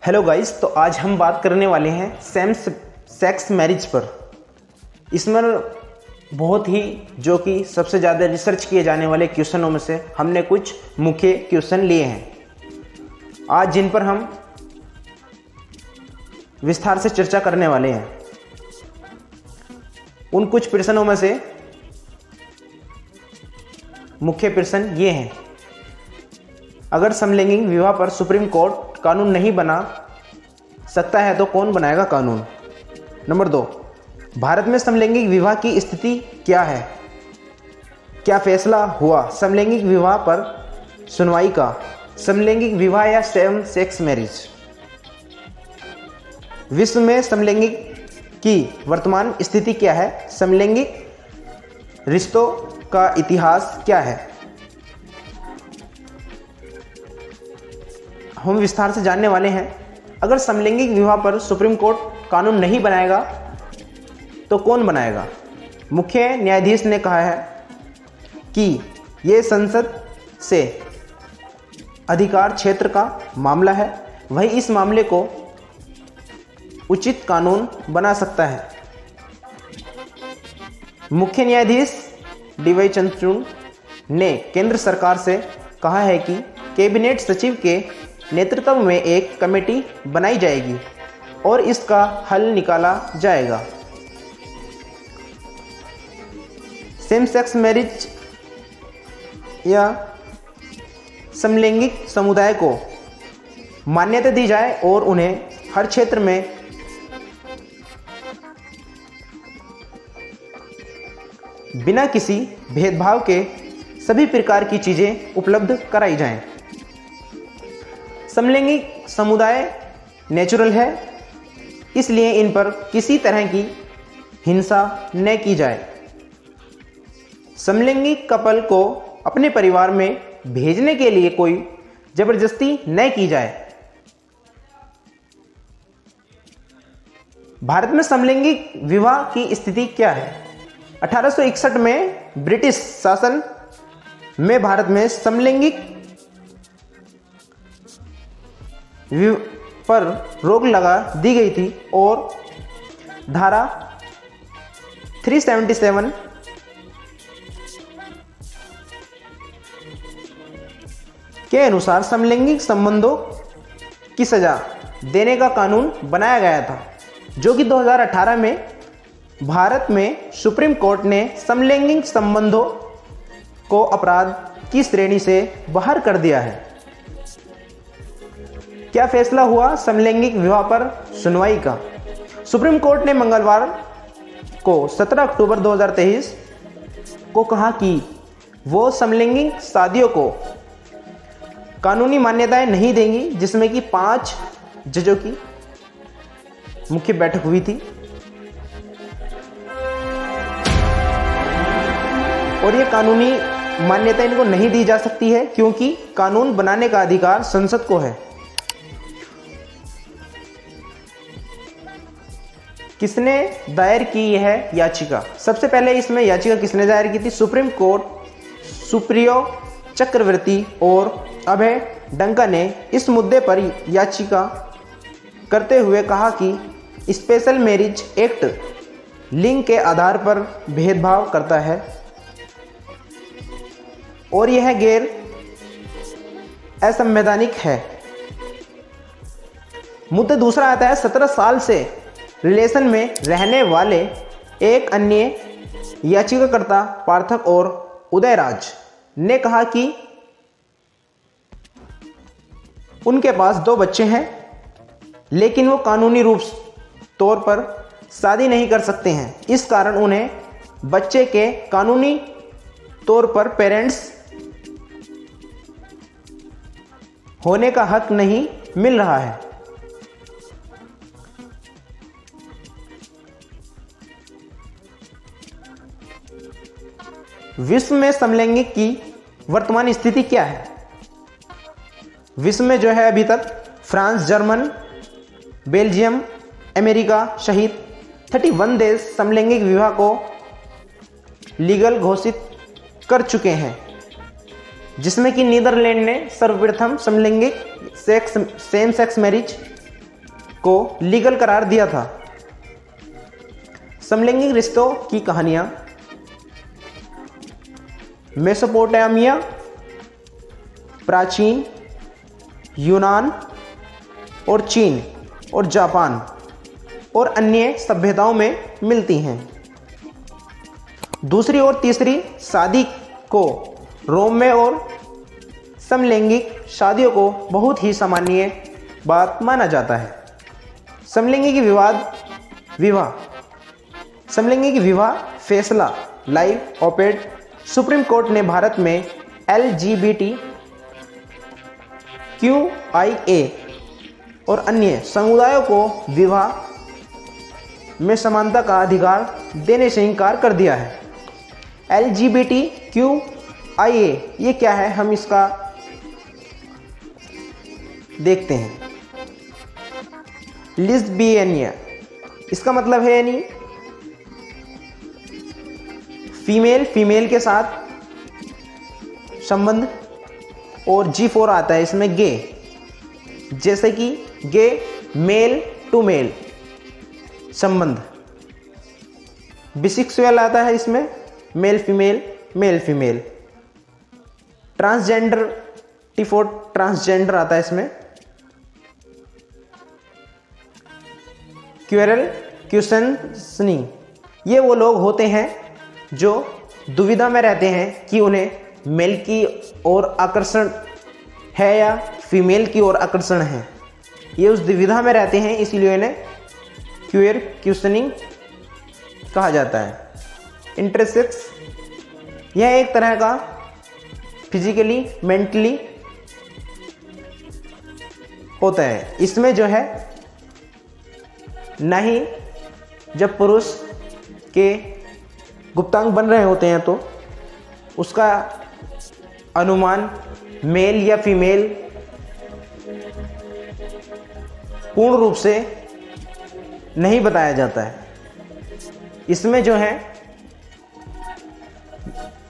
Hello guys, तो आज हम बात करने वाले हैं सेम सेक्स मैरिज पर। इसमें बहुत ही जो कि सबसे ज़्यादा रिसर्च किए जाने वाले क्वेश्चनों में से हमने कुछ मुख्य क्वेश्चन लिए हैं आज, जिन पर हम विस्तार से चर्चा करने वाले हैं। उन कुछ प्रश्नों में से मुख्य प्रश्न ये हैं: अगर समलैंगिक विवाह पर सुप्रीम कोर्ट कानून नहीं बना सकता है तो कौन बनाएगा कानून? नंबर 2, भारत में समलैंगिक विवाह की स्थिति क्या है? क्या फैसला हुआ समलैंगिक विवाह पर सुनवाई का? समलैंगिक विवाह या सेम सेक्स मैरिज? विश्व में समलैंगिक की वर्तमान स्थिति क्या है? समलैंगिक रिश्तों का इतिहास क्या है? हम विस्तार से जानने वाले हैं। अगर समलैंगिक विवाह पर सुप्रीम कोर्ट कानून नहीं बनाएगा तो कौन बनाएगा? मुख्य न्यायाधीश ने कहा है कि ये संसद से अधिकार क्षेत्र का मामला है, वही इस मामले को उचित कानून बना सकता है। मुख्य न्यायाधीश DY चंद्रचूड़ ने केंद्र सरकार से कहा है कि कैबिनेट सचिव के नेतृत्व में एक कमेटी बनाई जाएगी और इसका हल निकाला जाएगा। सेम सेक्स मैरिज या समलैंगिक समुदाय को मान्यता दी जाए और उन्हें हर क्षेत्र में बिना किसी भेदभाव के सभी प्रकार की चीज़ें उपलब्ध कराई जाएं। समलैंगिक समुदाय नेचुरल है, इसलिए इन पर किसी तरह की हिंसा न की जाए। समलैंगिक कपल को अपने परिवार में भेजने के लिए कोई जबरदस्ती न की जाए। भारत में समलैंगिक विवाह की स्थिति क्या है? 1861 में ब्रिटिश शासन में भारत में समलैंगिक पर रोक लगा दी गई थी और धारा 377 के अनुसार समलैंगिक संबंधों की सजा देने का कानून बनाया गया था, जो कि 2018 में भारत में सुप्रीम कोर्ट ने समलैंगिक संबंधों को अपराध की श्रेणी से बाहर कर दिया है। क्या फैसला हुआ समलैंगिक विवाह पर सुनवाई का? सुप्रीम कोर्ट ने मंगलवार को 17 अक्टूबर 2023 को कहा कि वो समलैंगिक शादियों को कानूनी मान्यताएं नहीं देंगी, जिसमें कि 5 जजों की मुख्य बैठक हुई थी और ये कानूनी मान्यता इनको नहीं दी जा सकती है क्योंकि कानून बनाने का अधिकार संसद को है। किसने दायर की यह याचिका? सबसे पहले इसमें याचिका किसने दायर की थी? सुप्रीम कोर्ट सुप्रियो चक्रवर्ती और अभय डंका ने इस मुद्दे पर याचिका करते हुए कहा कि स्पेशल मैरिज एक्ट लिंग के आधार पर भेदभाव करता है और यह गैर असंवैधानिक है। मुद्दा दूसरा आता है 17 साल से रिलेशन में रहने वाले एक अन्य याचिकाकर्ता पार्थक और उदयराज ने कहा कि उनके पास 2 बच्चे हैं, लेकिन वो कानूनी रूप तौर पर शादी नहीं कर सकते हैं। इस कारण उन्हें बच्चे के कानूनी तौर पर पेरेंट्स होने का हक नहीं मिल रहा है। विश्व में समलैंगिक की वर्तमान स्थिति क्या है? विश्व में जो है अभी तक फ्रांस, जर्मन, बेल्जियम, अमेरिका सहित 31 देश समलैंगिक विवाह को लीगल घोषित कर चुके हैं, जिसमें कि नीदरलैंड ने सर्वप्रथम समलैंगिक सेम सेक्स मैरिज को लीगल करार दिया था। समलैंगिक रिश्तों की कहानियां मेसोपोटामिया, प्राचीन यूनान और चीन और जापान और अन्य सभ्यताओं में मिलती हैं। दूसरी और तीसरी शादी को रोम में और समलैंगिक शादियों को बहुत ही सामान्य बात माना जाता है। समलैंगिक विवाह फैसला लाइव ओपेड सुप्रीम कोर्ट ने भारत में LGBTQIA और अन्य समुदायों को विवाह में समानता का अधिकार देने से इनकार कर दिया है। LGBTQIA ये क्या है, हम इसका देखते हैं। लिस्बियनिया, इसका मतलब है यानी फीमेल के साथ संबंध, और G4 आता है इसमें गे, जैसे कि गे मेल टू मेल संबंध। बिसेक्सुअल आता है इसमें male female. Transgender T4 transgender आता है इसमें। क्वेश्चनिंग, ये वो लोग होते हैं जो दुविधा में रहते हैं कि उन्हें मेल की ओर आकर्षण है या फीमेल की ओर आकर्षण है। ये उस दुविधा में रहते हैं, इसलिए इन्हें क्वेश्चनिंग कहा जाता है। इंटरसेक्स, यह एक तरह का फिजिकली मेंटली होता है। इसमें जो है ना ही जब पुरुष के गुप्तांग बन रहे होते हैं तो उसका अनुमान मेल या फीमेल पूर्ण रूप से नहीं बताया जाता है। इसमें जो है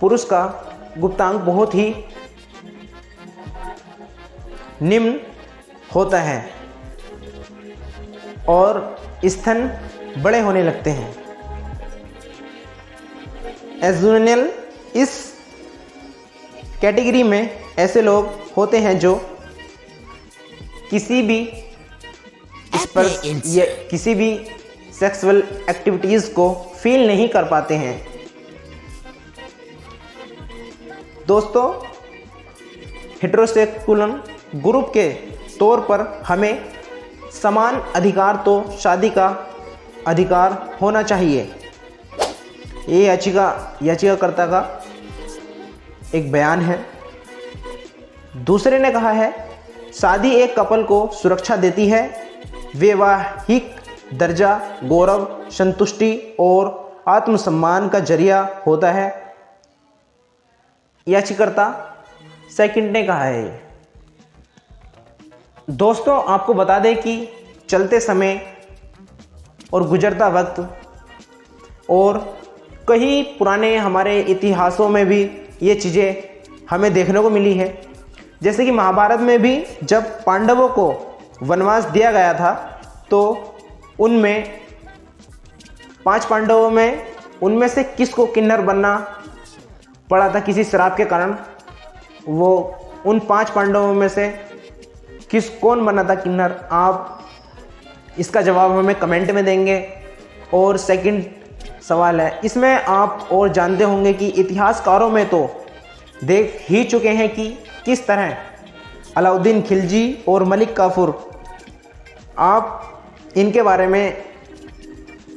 पुरुष का गुप्तांग बहुत ही निम्न होता है और स्तन बड़े होने लगते हैं। एजुनियल, इस कैटेगरी में ऐसे लोग होते हैं जो किसी भी सेक्सुअल एक्टिविटीज को फील नहीं कर पाते हैं। दोस्तों, हेटेरोसेक्सुअल ग्रुप के तौर पर हमें समान अधिकार तो शादी का अधिकार होना चाहिए। ये याचिकाकर्ता का एक बयान है। दूसरे ने कहा है, शादी एक कपल को सुरक्षा देती है, वैवाहिक दर्जा, गौरव, संतुष्टि और आत्मसम्मान का जरिया होता है। याचिकाकर्ता सेकंड ने कहा है। दोस्तों, आपको बता दें कि चलते समय और गुजरता वक्त और कई पुराने हमारे इतिहासों में भी ये चीज़ें हमें देखने को मिली है। जैसे कि महाभारत में भी जब पांडवों को वनवास दिया गया था तो उनमें 5 पांडवों में उनमें से किसको किन्नर बनना पड़ा था किसी श्राप के कारण। वो उन 5 पांडवों में से कौन बना था किन्नर, आप इसका जवाब हमें कमेंट में देंगे। और सेकंड सवाल है, इसमें आप और जानते होंगे कि इतिहासकारों में तो देख ही चुके हैं कि किस तरह अलाउद्दीन खिलजी और मलिक काफूर, आप इनके बारे में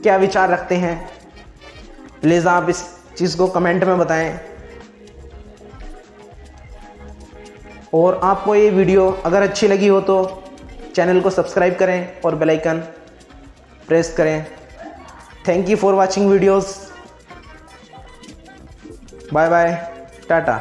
क्या विचार रखते हैं, प्लीज़ आप इस चीज़ को कमेंट में बताएं। और आपको ये वीडियो अगर अच्छी लगी हो तो चैनल को सब्सक्राइब करें और बेल आइकन प्रेस करें। Thank you for watching videos. Bye bye, Tata.